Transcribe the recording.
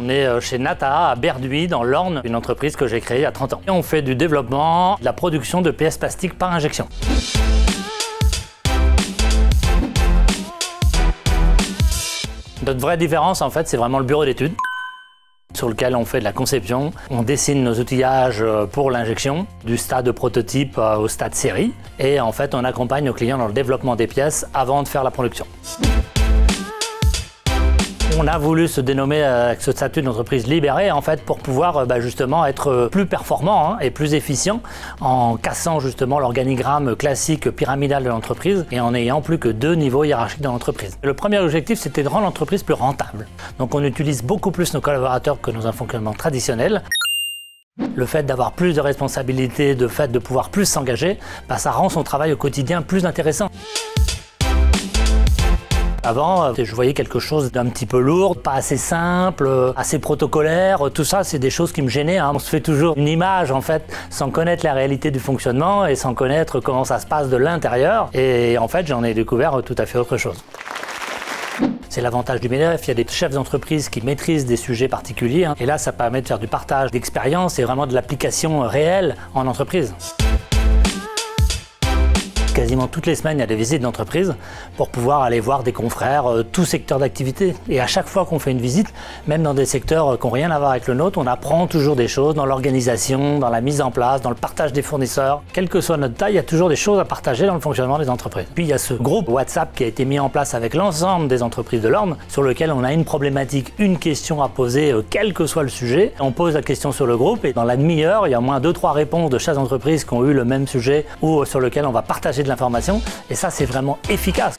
On est chez Nata à Berduy, dans l'Orne, une entreprise que j'ai créée il y a 30 ans. Et on fait du développement, de la production de pièces plastiques par injection. Notre vraie différence, en fait, c'est vraiment le bureau d'études, sur lequel on fait de la conception. On dessine nos outillages pour l'injection, du stade prototype au stade série. Et en fait, on accompagne nos clients dans le développement des pièces avant de faire la production. On a voulu se dénommer avec ce statut d'entreprise libérée en fait pour pouvoir justement être plus performant et plus efficient en cassant justement l'organigramme classique pyramidal de l'entreprise et en n'ayant plus que 2 niveaux hiérarchiques dans l'entreprise. Le premier objectif, c'était de rendre l'entreprise plus rentable. Donc on utilise beaucoup plus nos collaborateurs que dans un fonctionnement traditionnel. Le fait d'avoir plus de responsabilités, le fait de pouvoir plus s'engager, ça rend son travail au quotidien plus intéressant. Avant, je voyais quelque chose d'un petit peu lourd, pas assez simple, assez protocolaire. Tout ça, c'est des choses qui me gênaient. On se fait toujours une image, en fait, sans connaître la réalité du fonctionnement et sans connaître comment ça se passe de l'intérieur. Et en fait, j'en ai découvert tout à fait autre chose. C'est l'avantage du MEDEF, il y a des chefs d'entreprise qui maîtrisent des sujets particuliers. Et là, ça permet de faire du partage d'expérience et vraiment de l'application réelle en entreprise. Quasiment toutes les semaines, il y a des visites d'entreprise pour pouvoir aller voir des confrères, tout secteur d'activité. Et à chaque fois qu'on fait une visite, même dans des secteurs qui n'ont rien à voir avec le nôtre, on apprend toujours des choses dans l'organisation, dans la mise en place, dans le partage des fournisseurs. Quelle que soit notre taille, il y a toujours des choses à partager dans le fonctionnement des entreprises. Puis il y a ce groupe WhatsApp qui a été mis en place avec l'ensemble des entreprises de l'Orne, sur lequel on a une problématique, une question à poser, quel que soit le sujet. On pose la question sur le groupe et dans la demi-heure, il y a au moins 2-3 réponses de chaque entreprise qui ont eu le même sujet ou sur lequel on va partager de l'information et ça c'est vraiment efficace.